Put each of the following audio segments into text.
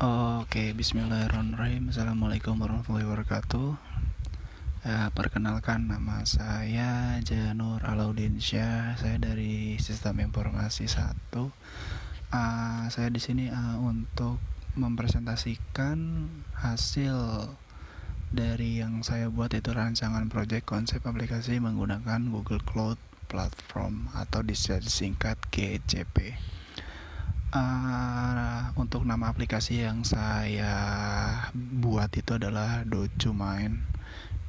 Oke, bismillahirrahmanirrahim. Assalamualaikum warahmatullahi wabarakatuh. Perkenalkan, nama saya Janur Alaudiansyah. Saya dari Sistem Informasi 1. Saya di sini untuk mempresentasikan hasil dari yang saya buat, itu rancangan proyek konsep aplikasi menggunakan Google Cloud Platform atau disingkat GCP. Untuk nama aplikasi yang saya buat itu adalah Document.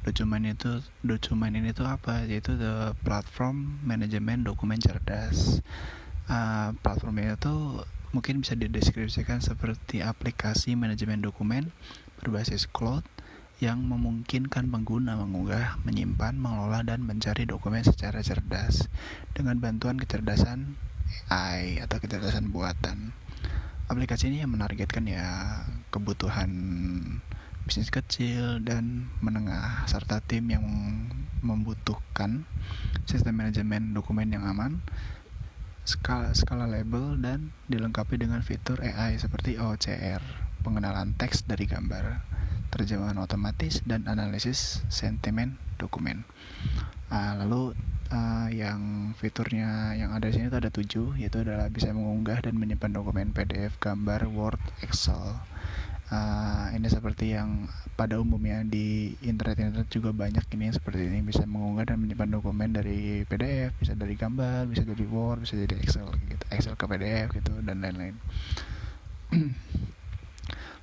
Document ini tuh apa? Yaitu the platform manajemen dokumen cerdas. Platform ini tuh mungkin bisa dideskripsikan seperti aplikasi manajemen dokumen berbasis cloud yang memungkinkan pengguna mengunggah, menyimpan, mengelola, dan mencari dokumen secara cerdas dengan bantuan kecerdasan AI atau kecerdasan buatan. Aplikasi ini yang menargetkan ya kebutuhan bisnis kecil dan menengah serta tim yang membutuhkan sistem manajemen dokumen yang aman, skala label, dan dilengkapi dengan fitur AI seperti OCR, pengenalan teks dari gambar, terjemahan otomatis, dan analisis sentimen dokumen. Lalu yang fiturnya yang ada di sini itu ada 7, yaitu adalah bisa mengunggah dan menyimpan dokumen PDF, gambar, Word, Excel. Ini seperti yang pada umumnya di internet juga banyak ini seperti ini, bisa mengunggah dan menyimpan dokumen dari PDF, bisa dari gambar, bisa dari Word, bisa dari Excel gitu, Excel ke PDF gitu, dan lain-lain.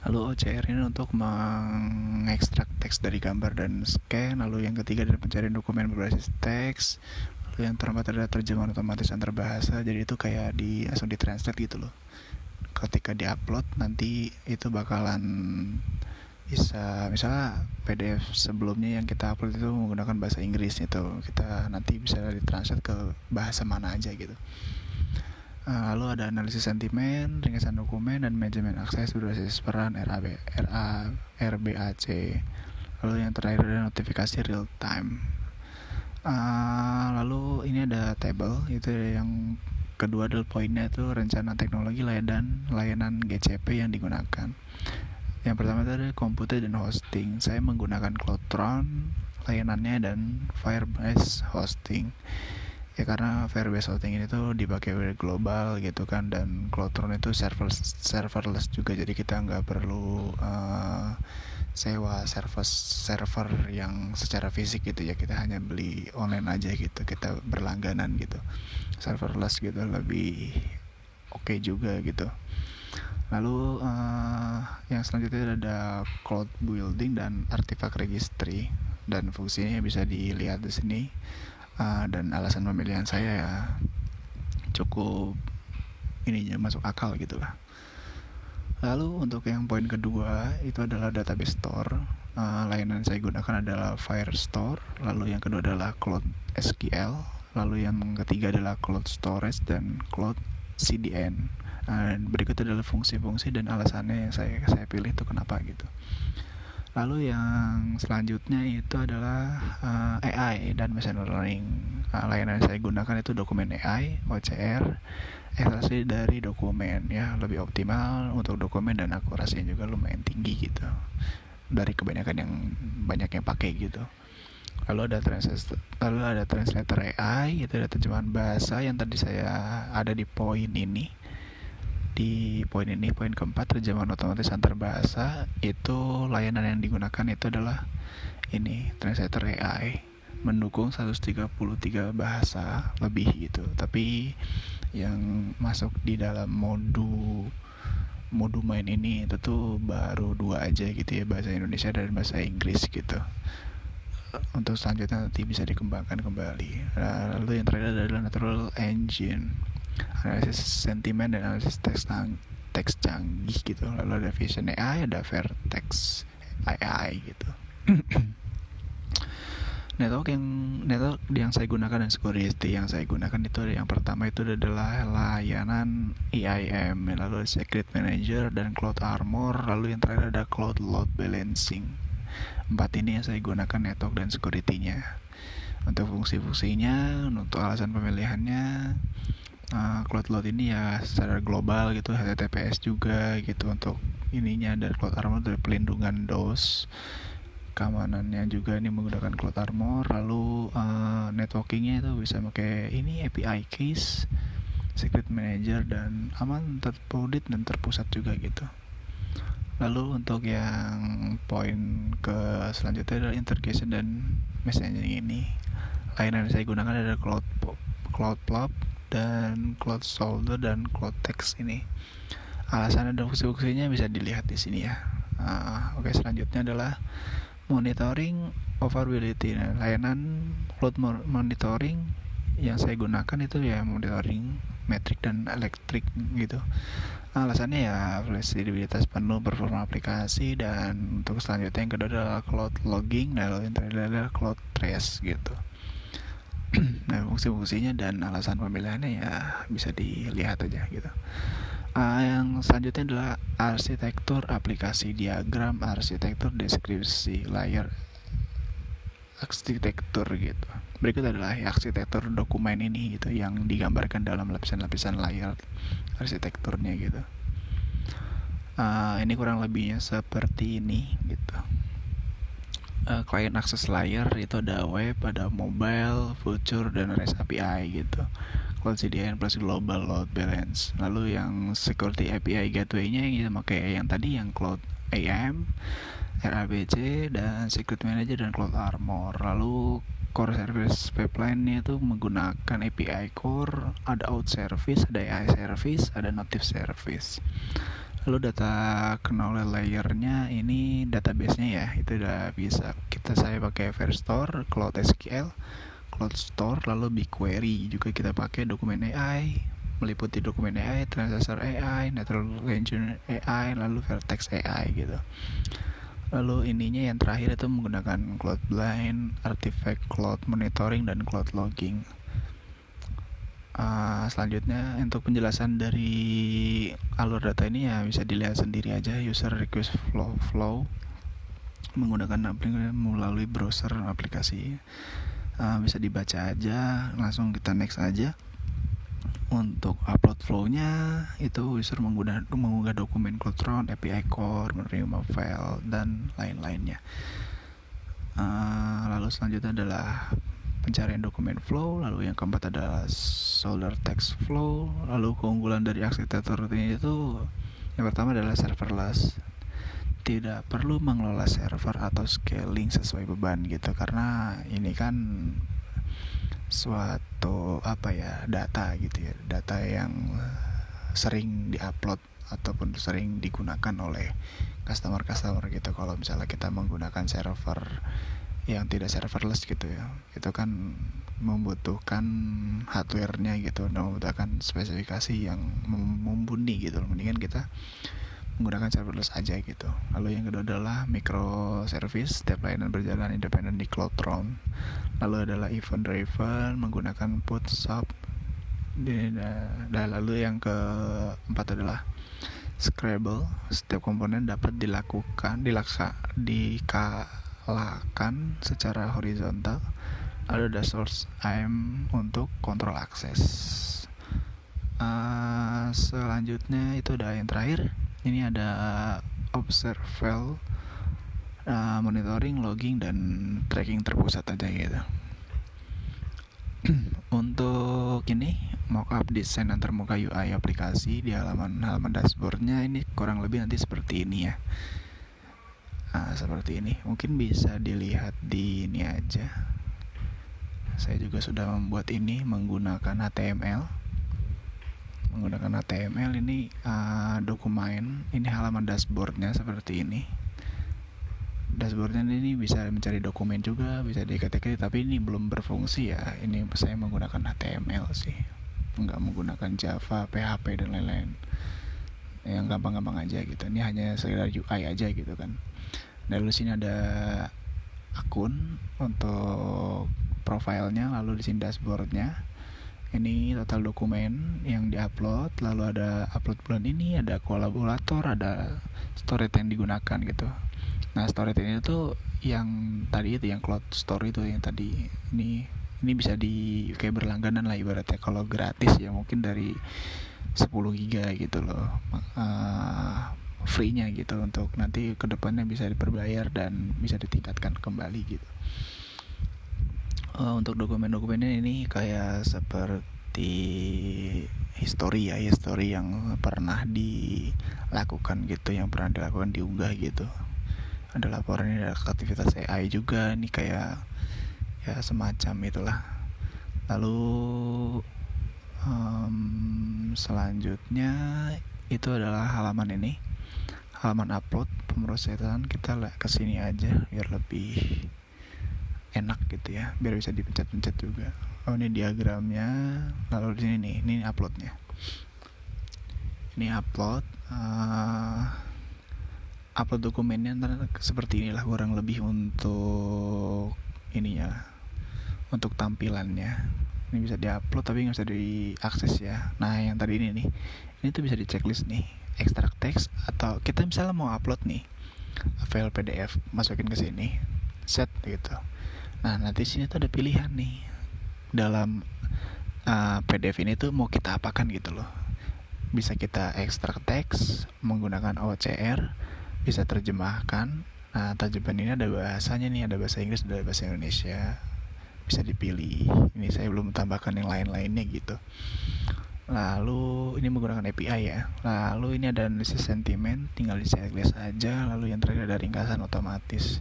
Lalu OCR ini untuk mengekstrak teks dari gambar dan scan. Lalu yang ketiga adalah pencarian dokumen berbasis teks. Lalu yang keempat adalah terjemahan otomatis antar bahasa. Jadi itu kayak langsung ditranslate gitu loh. Ketika diupload nanti itu bakalan bisa, misalnya PDF sebelumnya yang kita upload itu menggunakan bahasa Inggris, itu kita nanti bisa ditranslate ke bahasa mana aja gitu. Lalu ada analisis sentimen, ringkasan dokumen, dan manajemen akses berbasis peran RBAC. Lalu yang terakhir ada notifikasi real time. Lalu ini ada table, itu yang kedua adalah poinnya itu rencana teknologi layanan GCP yang digunakan. Yang pertama itu ada komputer dan hosting. Saya menggunakan Cloudtron layanannya dan Firebase hosting. Ya karena Firebase hosting ini tuh dipakai global gitu kan, dan Cloudtron itu serverless juga, jadi kita nggak perlu sewa server yang secara fisik gitu ya, kita hanya beli online aja gitu, kita berlangganan gitu, serverless gitu, lebih oke juga gitu. Lalu yang selanjutnya ada cloud building dan artifact registry, dan fungsinya bisa dilihat di sini. Dan alasan pemilihan saya ya cukup ininya masuk akal gitu lah. Lalu untuk yang poin kedua itu adalah database store. Layanan saya gunakan adalah Firestore. Lalu yang kedua adalah Cloud SQL. Lalu yang ketiga adalah Cloud Storage dan Cloud CDN. Berikut adalah fungsi-fungsi dan alasannya yang saya pilih itu kenapa gitu. Lalu yang selanjutnya itu adalah AI dan machine learning. Layanan yang saya gunakan itu dokumen AI, OCR, ekstraksi dari dokumen ya, lebih optimal untuk dokumen dan akurasinya juga lumayan tinggi gitu dari kebanyakan yang banyak yang pakai gitu. Lalu ada translator AI, itu ada terjemahan bahasa yang tadi saya ada di poin ini. Di poin keempat, terjemahan otomatis antar bahasa. Itu layanan yang digunakan itu adalah ini, translator AI, mendukung 133 bahasa lebih gitu, tapi yang masuk di dalam modu main ini itu tuh baru 2 aja gitu ya, bahasa Indonesia dan bahasa Inggris gitu. Untuk selanjutnya nanti bisa dikembangkan kembali. Lalu yang terakhir adalah natural engine, analisis sentimen dan analisis teks canggih gitu. Lalu ada Vision AI, ada Vertex AI gitu. Network yang saya gunakan dan security yang saya gunakan itu yang pertama itu adalah layanan EIM, lalu Secret Manager dan Cloud Armor, lalu yang terakhir ada Cloud Load Balancing. 4 ini yang saya gunakan network dan security-nya. Untuk fungsi-fungsinya, untuk alasan pemilihannya, Cloud Load ini ya secara global gitu, HTTPS juga gitu untuk ininya dari Cloud Armor, dari pelindungan DOS, keamanannya juga ini menggunakan Cloud Armor. Lalu networkingnya itu bisa pakai ini API keys, secret manager, dan aman, terprodit dan terpusat juga gitu. Lalu untuk yang poin ke selanjutnya adalah integration dan messaging ini. Layanan yang saya gunakan adalah CloudPlop dan Cloud Solder dan Cloud Text ini. Alasan dan fungsi-fungsinya bisa dilihat di sini ya. Oke, selanjutnya adalah monitoring overability. Nah, layanan cloud monitoring yang saya gunakan itu ya monitoring metrik dan elektrik gitu. Alasannya ya fleksibilitas penuh performa aplikasi, dan untuk selanjutnya yang kedua adalah cloud logging, dan yang terakhir adalah cloud trace gitu. Nah, fungsi-fungsinya dan alasan pemilihannya ya bisa dilihat aja gitu. Yang selanjutnya adalah arsitektur aplikasi, diagram arsitektur, deskripsi layer arsitektur gitu. Berikut adalah arsitektur dokumen ini gitu, yang digambarkan dalam lapisan-lapisan layar arsitekturnya gitu. Ini kurang lebihnya seperti ini gitu. Client access layer itu ada web, ada mobile, future, dan REST API gitu. Cloud CDN plus global load balance. Lalu yang security API gateway-nya yang pakai yang tadi, yang Cloud AM, RABC, dan Secret Manager, dan Cloud Armor. Lalu core service pipeline-nya itu menggunakan API core, ada out service, ada AI service, ada native service. Lalu data knowledge layer-nya ini database-nya ya, itu udah bisa saya pakai Firestore, Cloud SQL, Cloud Store, lalu BigQuery juga kita pakai, dokumen AI, meliputi dokumen AI, transistor AI, natural language AI, lalu Vertex AI gitu. Lalu ininya yang terakhir itu menggunakan Cloudblind, Artifact Cloud Monitoring, dan Cloud Logging. Selanjutnya untuk penjelasan dari alur data ini ya bisa dilihat sendiri aja. User request flow menggunakan aplikasi melalui browser aplikasi, bisa dibaca aja, langsung kita next aja. Untuk upload flow-nya itu user mengunggah dokumen CloudTron, API core, menerima file, dan lain-lainnya. Lalu selanjutnya adalah pencarian dokumen flow. Lalu yang keempat adalah solder text flow. Lalu keunggulan dari arsitektur ini itu yang pertama adalah serverless, tidak perlu mengelola server atau scaling sesuai beban gitu, karena ini kan suatu data gitu ya, data yang sering diupload ataupun sering digunakan oleh customer gitu. Kalau misalnya kita menggunakan server yang tidak serverless gitu ya, itu kan membutuhkan hardware-nya gitu, membutuhkan spesifikasi yang mumpuni gitu. Mendingan kita menggunakan serverless aja gitu. Lalu yang kedua adalah microservice, setiap layanan berjalan independen di CloudTron. Lalu adalah event driven, menggunakan put sub. Dan lalu yang keempat adalah Scrabble, setiap komponen dapat dikalahkan secara horizontal. Lalu ada source IAM untuk kontrol akses. Selanjutnya itu ada yang terakhir. Ini ada observable, monitoring, logging, dan tracking terpusat aja gitu. Untuk ini mockup desain antarmuka UI aplikasi di halaman dashboardnya ini kurang lebih nanti seperti ini ya. Seperti ini, mungkin bisa dilihat di ini aja. Saya juga sudah membuat ini menggunakan HTML. Ini dokumen, ini halaman dashboardnya seperti ini. Dashboardnya ini bisa mencari dokumen juga, bisa diketik, tapi ini belum berfungsi ya. Ini saya menggunakan HTML sih, nggak menggunakan Java, PHP, dan lain-lain yang gampang-gampang aja gitu. Ini hanya sekedar UI aja gitu kan. Dan lalu sini ada akun untuk profilnya, lalu di sini dashboardnya. Ini total dokumen yang diupload, lalu ada upload bulan ini, ada kolaborator, ada storage yang digunakan gitu. Nah, storage ini tuh yang tadi itu, yang cloud store itu yang tadi. Ini bisa kayak berlangganan lah ibaratnya. Kalau gratis ya mungkin dari 10 GB gitu loh. free-nya gitu, untuk nanti kedepannya bisa diperbayar dan bisa ditingkatkan kembali gitu. Untuk dokumen-dokumennya ini kayak seperti history yang pernah dilakukan gitu, diunggah gitu. Ada laporannya, ada aktivitas AI juga, ini kayak ya semacam itulah. Lalu selanjutnya itu adalah halaman upload pemrosesan. Kita kesini aja biar lebih enak gitu ya, biar bisa dipencet-pencet juga. Ini diagramnya. Lalu di sini nih, ini uploadnya. Ini upload dokumennya seperti inilah kurang lebih untuk ininya, untuk tampilannya. Ini bisa diupload tapi nggak bisa diakses ya. Nah yang tadi ini tuh bisa di checklist nih, ekstrak teks, atau kita misalnya mau upload nih file PDF, masukin ke sini, set gitu. Nah nanti sini tuh ada pilihan nih dalam PDF ini tuh mau kita apakan gitu loh. Bisa kita ekstrak teks menggunakan OCR, bisa terjemahkan. Nah terjemahan ini ada bahasanya nih, ada bahasa Inggris, ada bahasa Indonesia, bisa dipilih. Ini saya belum tambahkan yang lain-lainnya gitu. Lalu ini menggunakan API ya. Lalu ini ada analisis sentimen, tinggal di checklist aja. Lalu yang terakhir ada ringkasan otomatis.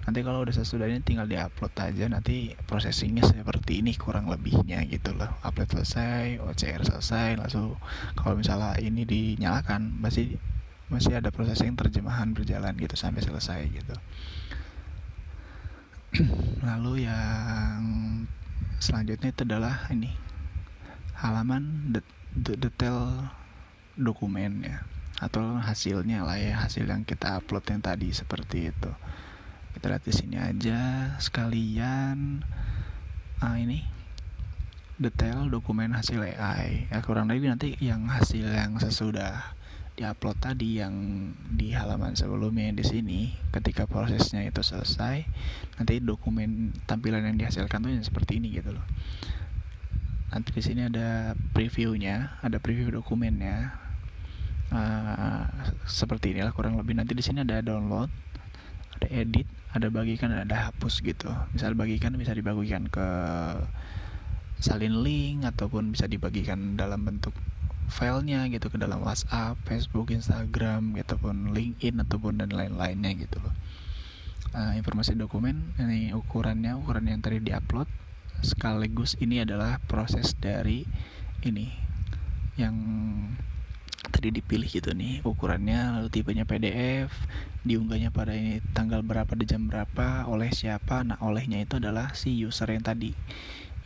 Nanti kalau udah sesudah ini tinggal diupload aja. Nanti processingnya seperti ini kurang lebihnya gitu loh. Upload selesai, OCR selesai. Lalu kalau misalnya ini dinyalakan, masih ada processing terjemahan berjalan gitu sampai selesai gitu. Lalu yang selanjutnya itu adalah ini halaman detail dokumen ya, atau hasilnya lah ya, hasil yang kita upload yang tadi seperti itu. Kita lihat di sini aja sekalian. Ini detail dokumen hasil AI ya, kurang lebih nanti yang hasil yang sesudah diupload tadi yang di halaman sebelumnya di sini, ketika prosesnya itu selesai, nanti dokumen tampilan yang dihasilkan tuh yang seperti ini gitu loh. Nanti di sini ada previewnya, ada preview dokumennya, seperti inilah kurang lebih. Nanti di sini ada download, ada edit, ada bagikan, dan ada hapus gitu. Misal bagikan bisa dibagikan ke salin link, ataupun bisa dibagikan dalam bentuk filenya gitu ke dalam WhatsApp, Facebook, Instagram, ataupun LinkedIn, ataupun dan lain-lainnya gitu loh. Informasi dokumen ini ukuran yang tadi diupload, sekaligus ini adalah proses dari ini yang tadi dipilih gitu nih, ukurannya, lalu tipenya PDF, diunggahnya pada ini tanggal berapa, di jam berapa, oleh siapa. Nah olehnya itu adalah si user yang tadi,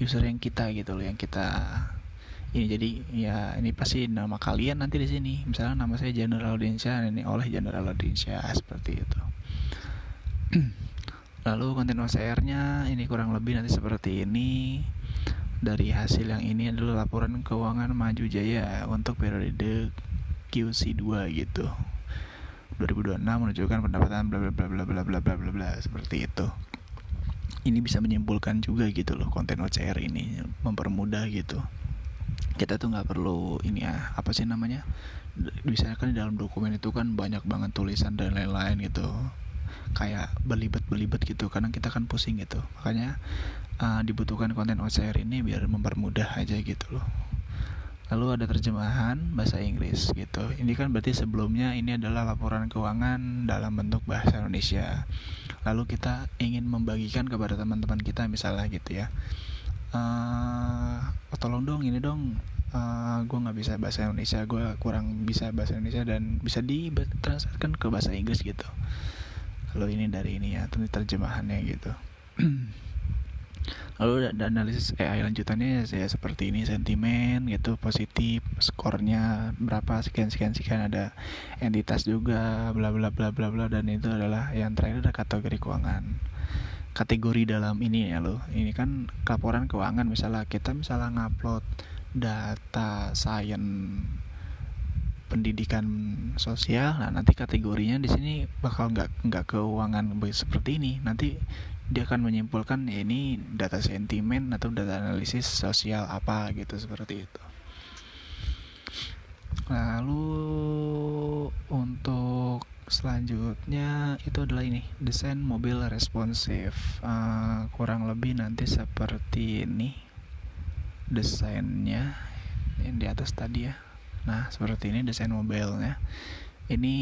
user yang kita gitu loh, yang kita ini. Jadi ya ini pasti nama kalian nanti di sini. Misalnya nama saya General Audiensia, ini oleh General Audiensia, seperti itu. Lalu konten OCR-nya ini kurang lebih nanti seperti ini. Dari hasil yang ini adalah laporan keuangan Maju Jaya untuk periode QC2 gitu. 2026 menunjukkan pendapatan bla bla bla bla bla bla bla bla bla, seperti itu. Ini bisa menyimpulkan juga gitu loh, konten OCR ini mempermudah gitu. Kita tuh nggak perlu ini ya, apa sih namanya, misalkan di dalam dokumen itu kan banyak banget tulisan dan lain-lain gitu, kayak belibet gitu, kadang kita kan pusing gitu. Makanya dibutuhkan konten OCR ini biar mempermudah aja gitu loh. Lalu ada terjemahan bahasa Inggris gitu. Ini kan berarti sebelumnya ini adalah laporan keuangan dalam bentuk bahasa Indonesia. Lalu kita ingin membagikan kepada teman-teman kita misalnya gitu ya, tolong dong ini dong, gue nggak bisa bahasa Indonesia, gue kurang bisa bahasa Indonesia, dan bisa ditranslatekan ke bahasa Inggris gitu. Lalu ini dari ini ya, terjemahannya gitu. Lalu ada analisis AI lanjutannya ya seperti ini, sentimen gitu, positif, skornya berapa, sekian, ada entitas juga, bla bla bla bla bla. Dan itu adalah yang terakhir, ada kategori keuangan. Kategori dalam ini ya loh, ini kan laporan keuangan. Misalnya kita ngupload data sains pendidikan sosial, nah nanti kategorinya di sini bakal nggak keuangan seperti ini. Nanti dia akan menyimpulkan ya ini data sentimen atau data analisis sosial apa gitu, seperti itu. Lalu untuk selanjutnya itu adalah ini, desain mobil responsif. Kurang lebih nanti seperti ini desainnya yang di atas tadi ya. Nah, seperti ini desain mobilnya. Ini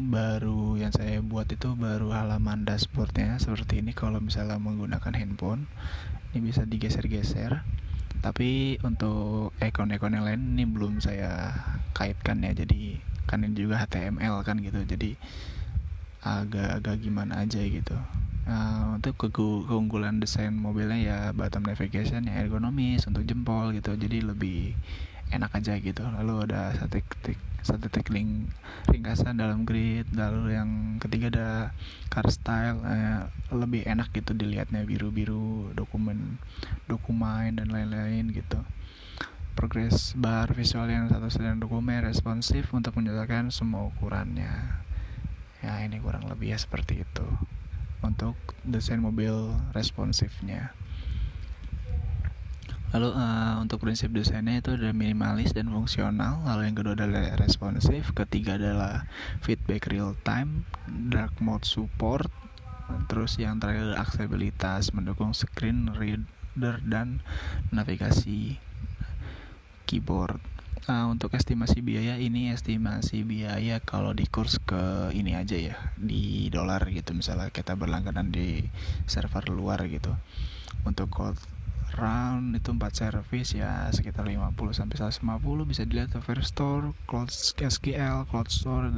baru yang saya buat itu baru halaman dashboardnya seperti ini. Kalau misalnya menggunakan handphone, ini bisa digeser-geser. Tapi untuk ikon-ikon yang lain ini belum saya kaitkan ya. Jadi kan ini juga HTML kan gitu. Jadi agak-agak gimana aja gitu. Untuk keunggulan desain mobilnya ya bottom navigation yang ergonomis untuk jempol gitu. Jadi lebih enak aja gitu. Lalu ada satu titik link ringkasan dalam grid. Lalu yang ketiga ada car style, lebih enak gitu dilihatnya, biru-biru, dokumen dan lain-lain gitu. Progress bar visual yang satu sedang dokumen responsif untuk menyatakan semua ukurannya. Ya ini kurang lebih ya seperti itu untuk desain mobil responsifnya. Lalu untuk prinsip desainnya itu ada minimalis dan fungsional. Lalu yang kedua adalah responsif. Ketiga adalah feedback real time, dark mode support. Terus yang terakhir aksesibilitas, mendukung screen reader dan navigasi keyboard. Untuk estimasi biaya, ini estimasi biaya kalau di kurs ke ini aja ya, di dolar gitu. Misalnya kita berlangganan di server luar gitu. Untuk code round itu 4 service ya sekitar 50 sampai 150. Bisa dilihat ke Firestore, Cloud SQL, Cloud Store,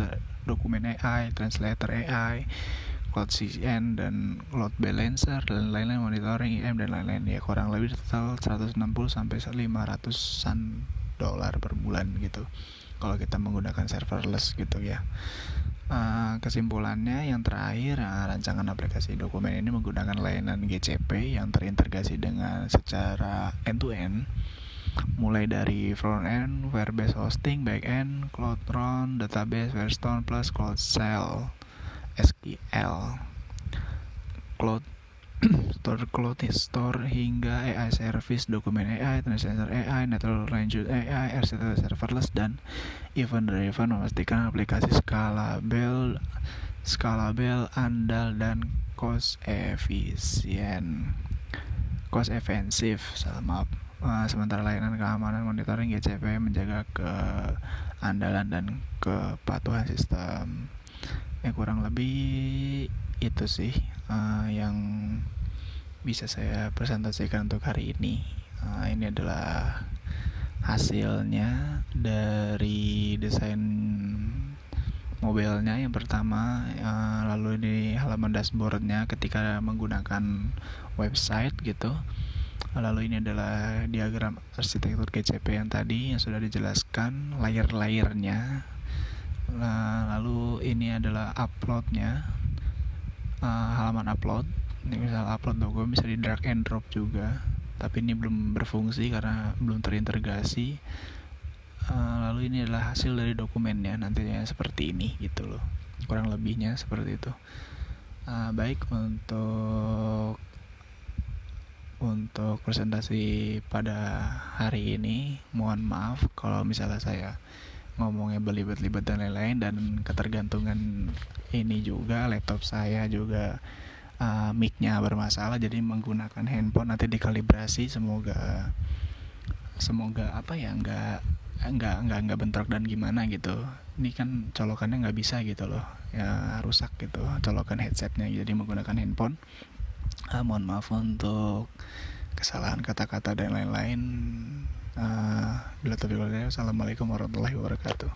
dokumen AI, translator AI, Cloud CN dan Load Balancer dan lain-lain, monitoring IM dan lain-lain. Ya kurang lebih total 160 sampai 500-an dolar per bulan gitu kalau kita menggunakan serverless gitu ya. Kesimpulannya yang terakhir, rancangan aplikasi dokumen ini menggunakan layanan GCP yang terintegrasi dengan secara end-to-end, mulai dari front-end, Firebase hosting, back-end, Cloud Run, database, Firestone plus Cloud Shell, SQL, Cloud Store hingga AI service, dokumen AI, translator AI, natural language AI, RCT serverless dan event driven, memastikan aplikasi skalabel, andal dan cost efensif. Sementara layanan keamanan monitoring GCP menjaga keandalan dan kepatuhan sistem. Kurang lebih itu sih yang bisa saya presentasikan untuk hari ini. Ini adalah hasilnya dari desain mobilnya yang pertama. Lalu ini halaman dashboardnya ketika menggunakan website gitu. Lalu ini adalah diagram arsitektur GCP yang tadi yang sudah dijelaskan, layer-layernya. Lalu ini adalah uploadnya, halaman upload. Ini misal upload dokumen bisa di drag and drop juga, tapi ini belum berfungsi karena belum terintegrasi. Lalu ini adalah hasil dari dokumennya, nantinya seperti ini gitu loh, kurang lebihnya seperti itu. Baik, untuk presentasi pada hari ini mohon maaf kalau misalnya saya ngomongnya belibet-libet dan lain-lain, dan ketergantungan ini juga laptop saya juga mic-nya bermasalah, jadi menggunakan handphone nanti dikalibrasi, semoga apa ya, nggak bentrok dan gimana gitu. Ini kan colokannya nggak bisa gitu loh ya, rusak gitu colokan headsetnya, jadi menggunakan handphone. Mohon maaf untuk kesalahan kata-kata dan lain-lain. Assalamualaikum warahmatullahi wabarakatuh.